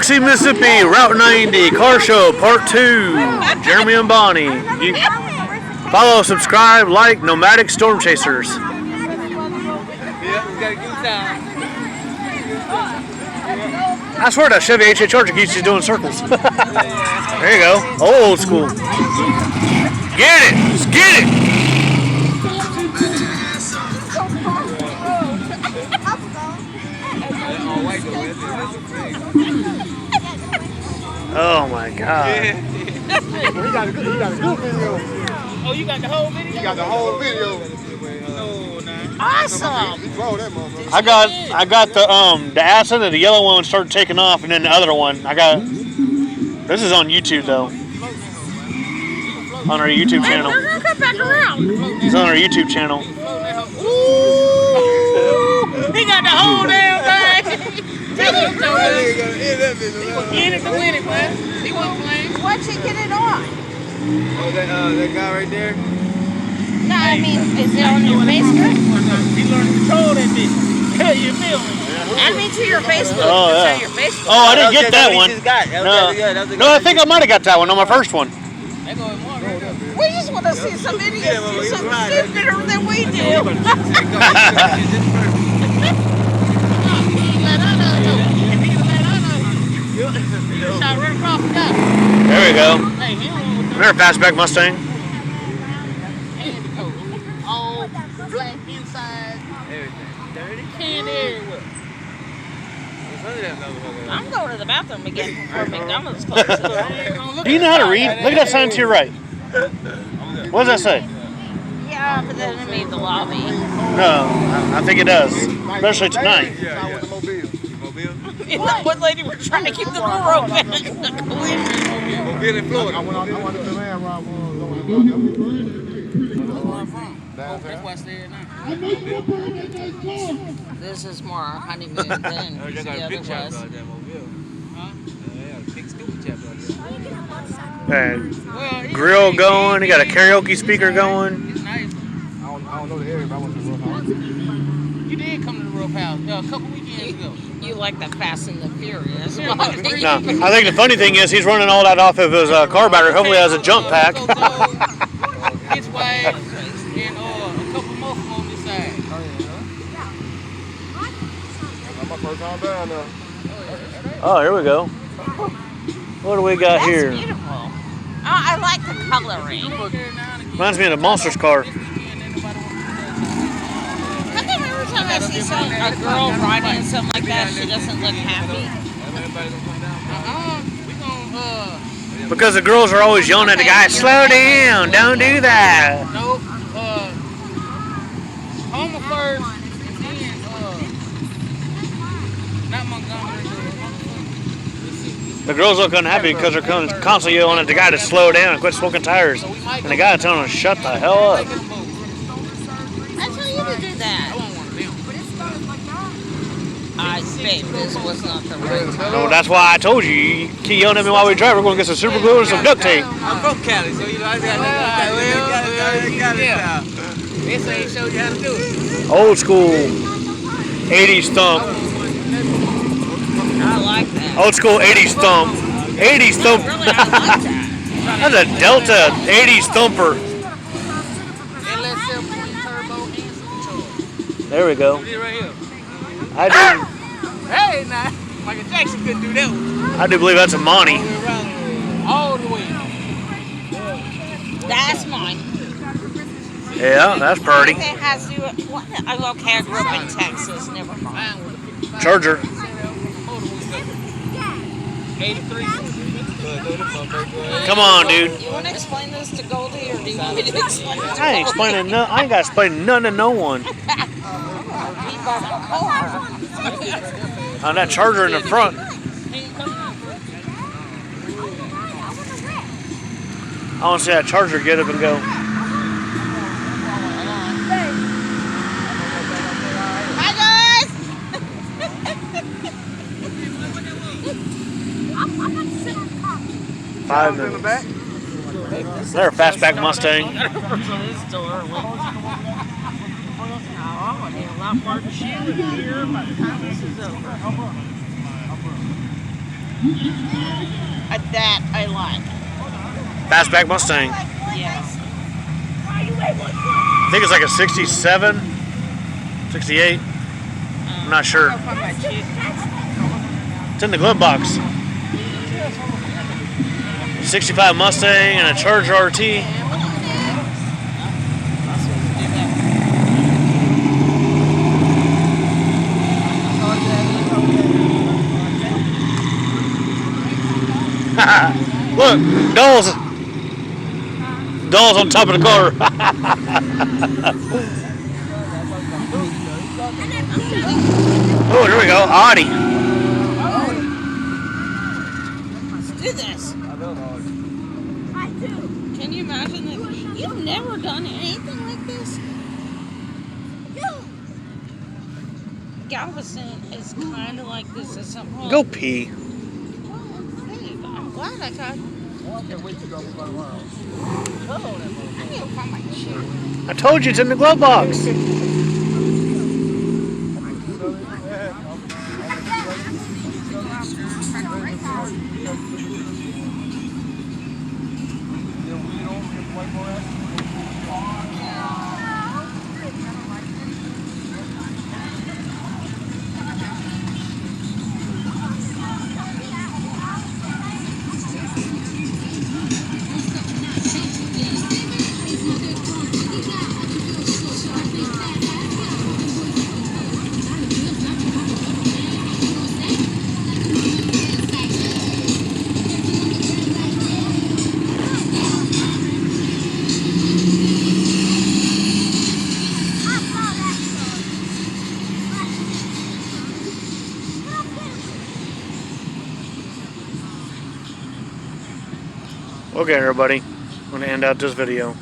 Biloxi, Mississippi, Route 90, Car Show, Part 2. Jeremy and Bonnie. You follow, subscribe, like Nomadic Storm Chasers. Yeah, we got a good time. I swear that Chevy HA Charger keeps you doing circles. There you go. Old school. Get it. Just get it. Oh my God. He got a good video. Oh, you got the whole video? He got the whole video. No, nah. Awesome. He drove that motherfucker. I got the acid and the yellow one started taking off, and then the other one I got. This is on YouTube though. On our YouTube channel. We're gonna come back around. It's on our YouTube channel. Ooh, he got the whole damn thing. Tell him, He gotta end that video. he was in it to win it, man. He wasn't playing. Why'd you get it on? Oh, that guy right there. No, I mean, is it on your Facebook? He learned to control that bitch. Yeah, you feel me? Add me to your Facebook. Oh, yeah. To your Facebook. Oh, I didn't get that one. No. No, I think I might have got that one on my first one. They go in one right there. We just want to see some idiots do something stupider than we do. Shot right across the guy. There we go. Hey, he don't want Another fastback Mustang. all black inside, can everywhere. I'm going to the bathroom again before McDonald's closes. Do you know how to read? Look at that sign to your right. What does that say? Yeah, but then it made the lobby. No, I think it does. Especially tonight. Yeah. What lady was trying to keep the door open? Mobile in Florida. I went to the land round. That's why I stay at night. This is more honeymoon than the other was. Grill going. He got a karaoke speaker going. It's nice. I don't know the area, but I went to the Rough House. You did come to the Rough House a couple weekends ago. You like the Fast and the Furious. No, I think the funny thing is he's running all that off of his car battery. Hopefully, he has a jump pack. His wife and a couple more from on this side. That's my first time down there. Oh, here we go. What do we got That's here? beautiful. Oh, I like the coloring. Reminds me of the Monsters car. I think every time I see a girl riding something like that, she doesn't look happy. We gonna Because the girls are always yelling at the guy, slow down, don't do that. nope. Homer first, and then not Montgomery. The girls look unhappy because they're constantly yelling at the guy to slow down and quit smoking tires. And the guy telling them to shut the hell up. I tell you to do that. I bet this was not the right time. No, that's why I told you. You keep yelling at me while we drive. We're going to get some super glue and some duct tape. I'm from Cali, so you know I got this ain't show you how to do it. Old school 80s thump. I like that. Old school 80s thump. 80s thump. Really, I like that. That's a Delta 80s thumper. LSL turbo and some There we go. control. Right here. I Hey, now Michael Jackson couldn't do that one. do believe that's a Monty. All the way. That's mine. Yeah, that's pretty. It has to do with, okay, I grew up in Texas, never mind. Charger. 83. Come on, dude. You want to explain this to Goldie, or do you want me to explain it to I ain't explaining no. I ain't got to explain none to no one. He bought a car. On that Charger in the front. I want to see that Charger get up and go. Hi, guys. 5 minutes. They're a fastback Mustang. I'm going to need a lot more cheering here by the time this is over. That I like. Fastback Mustang. Yes. I think it's like a 67, 68. I'm not sure. It's in the glove box. 65 Mustang and a Charger RT. Look, dolls on top of the car. Oh, there we go. Audi. Let's do this. Can you imagine that? You've never done anything like this? Galveston is kind of like this at some point. Go pee. Hey, I'm glad I got. I need to find my chair. I told you it's in the glove box. Okay, everybody, I'm going to end out this video.